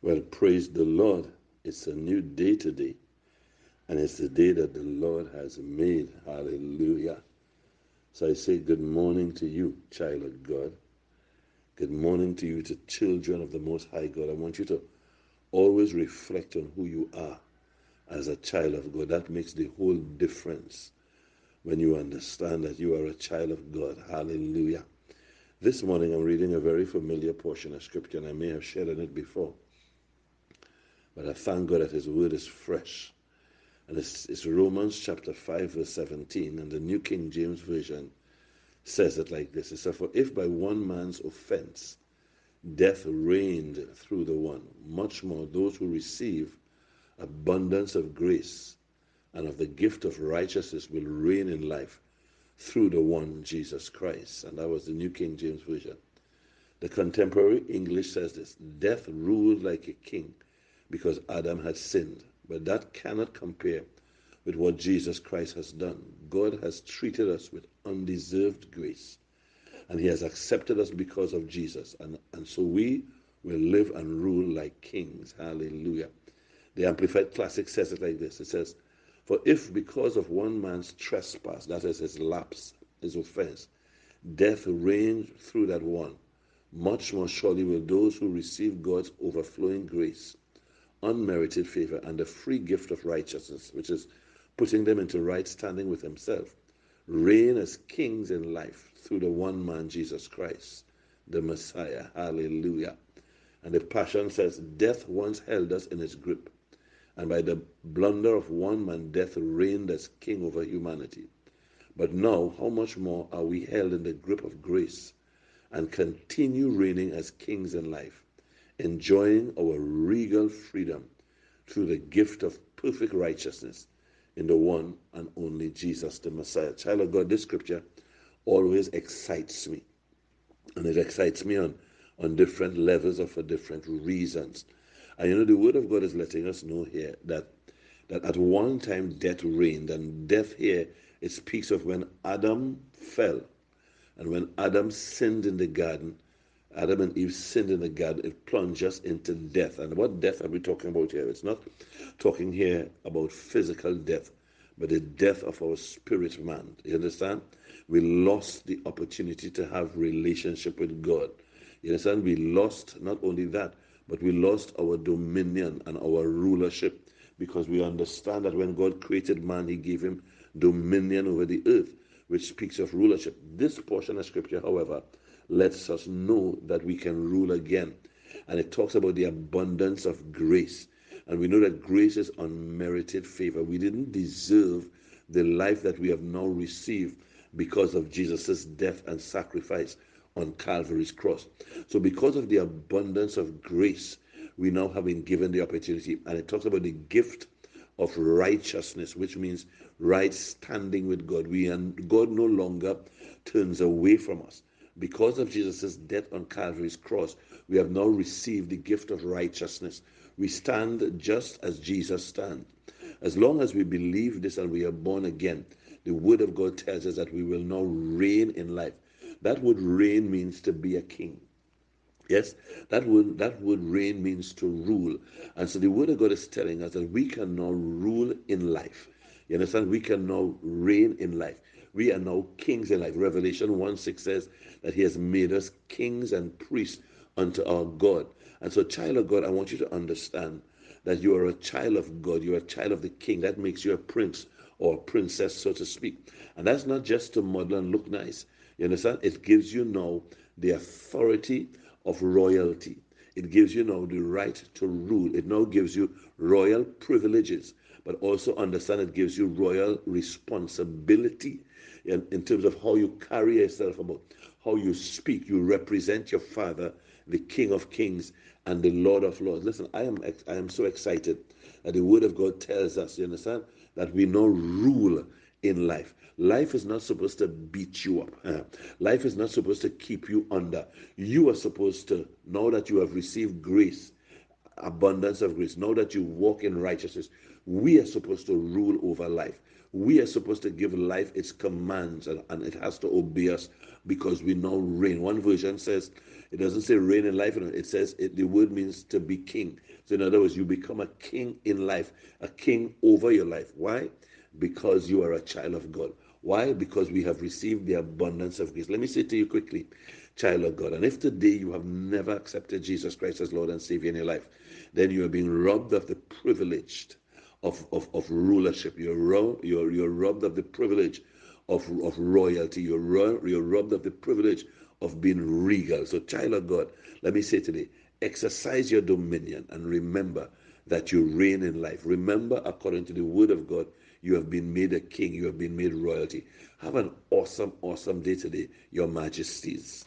Well, praise the Lord. It's a new day today, and it's the day that the Lord has made. Hallelujah. So I say good morning to you, child of God. Good morning to you, to children of the Most High God. I want you to always reflect on who you are as a child of God. That makes the whole difference when you understand that you are a child of God. Hallelujah. This morning I'm reading a very familiar portion of Scripture, and I may have shared on it before. But I thank God that His word is fresh. And it's Romans chapter 5, verse 17, and the New King James Version says it like this. It says, "For if by one man's offense death reigned through the one, much more those who receive abundance of grace and of the gift of righteousness will reign in life through the one Jesus Christ." And that was the New King James Version. The contemporary English says this: "Death ruled like a king because Adam had sinned, but that cannot compare with what Jesus Christ has done. God has treated us with undeserved grace, and He has accepted us because of Jesus, and so we will live and rule like kings." Hallelujah. The Amplified Classic says it like this. It says, "For if because of one man's trespass, that is his lapse, his offense, death reigned through that one, much more surely will those who receive God's overflowing grace, unmerited favor, and the free gift of righteousness, which is putting them into right standing with Himself, reign as kings in life through the one man, Jesus Christ, the Messiah." Hallelujah. And the Passion says, "Death once held us in its grip, and by the blunder of one man, death reigned as king over humanity. But now, how much more are we held in the grip of grace and continue reigning as kings in life, enjoying our regal freedom through the gift of perfect righteousness in the one and only Jesus, the Messiah." Child of God, this scripture always excites me. And it excites me on different levels or for different reasons. And you know, the Word of God is letting us know here that at one time death reigned. And death here, it speaks of when Adam fell. And when Adam sinned in the garden, Adam and Eve sinned in the garden, it plunged us into death. And what death are we talking about here? It's not talking here about physical death, but the death of our spirit man. You understand? We lost the opportunity to have relationship with God. You understand? We lost not only that, but we lost our dominion and our rulership, because we understand that when God created man, He gave him dominion over the earth, which speaks of rulership. This portion of Scripture, however, lets us know that we can rule again. And it talks about the abundance of grace. And we know that grace is unmerited favor. We didn't deserve the life that we have now received because of Jesus' death and sacrifice on Calvary's cross. So because of the abundance of grace, we now have been given the opportunity. And it talks about the gift of righteousness, which means right standing with God. God no longer turns away from us. Because of Jesus' death on Calvary's cross, we have now received the gift of righteousness. We stand just as Jesus stands. As long as we believe this and we are born again, the Word of God tells us that we will now reign in life. That word reign means to be a king. Yes, that word reign means to rule. And so the Word of God is telling us that we can now rule in life. You understand? We can now reign in life. We are now kings in life. Revelation 1:6 says that He has made us kings and priests unto our God. And so, child of God, I want you to understand that you are a child of God. You are a child of the King. That makes you a prince or a princess, so to speak. And that's not just to model and look nice. You understand? It gives you now the authority of royalty. It gives you now the right to rule. It now gives you royal privileges, but also understand it gives you royal responsibility in terms of how you carry yourself about, how you speak. You represent your Father, the King of Kings and the Lord of Lords. Listen, I am so excited that the Word of God tells us, you understand, that we now rule in life. Life is not supposed to beat you up. Life is not supposed to keep you under. You are supposed to, now that you have received grace, abundance of grace, now that you walk in righteousness, we are supposed to rule over life. We are supposed to give life its commands, and it has to obey us because we now reign. One version says, it doesn't say reign in life, it says the word means to be king. So in other words, you become a king in life, a king over your life. Why? Because you are a child of God. Why? Because we have received the abundance of grace. Let me say to you quickly, child of God, and if today you have never accepted Jesus Christ as Lord and Savior in your life, then you are being robbed of the privilege of rulership. You're robbed of the privilege of royalty. You're robbed of the privilege of being regal. So, child of God, let me say today, exercise your dominion and remember that you reign in life. Remember, according to the word of God, you have been made a king. You have been made royalty. Have an awesome, awesome day today, your majesties.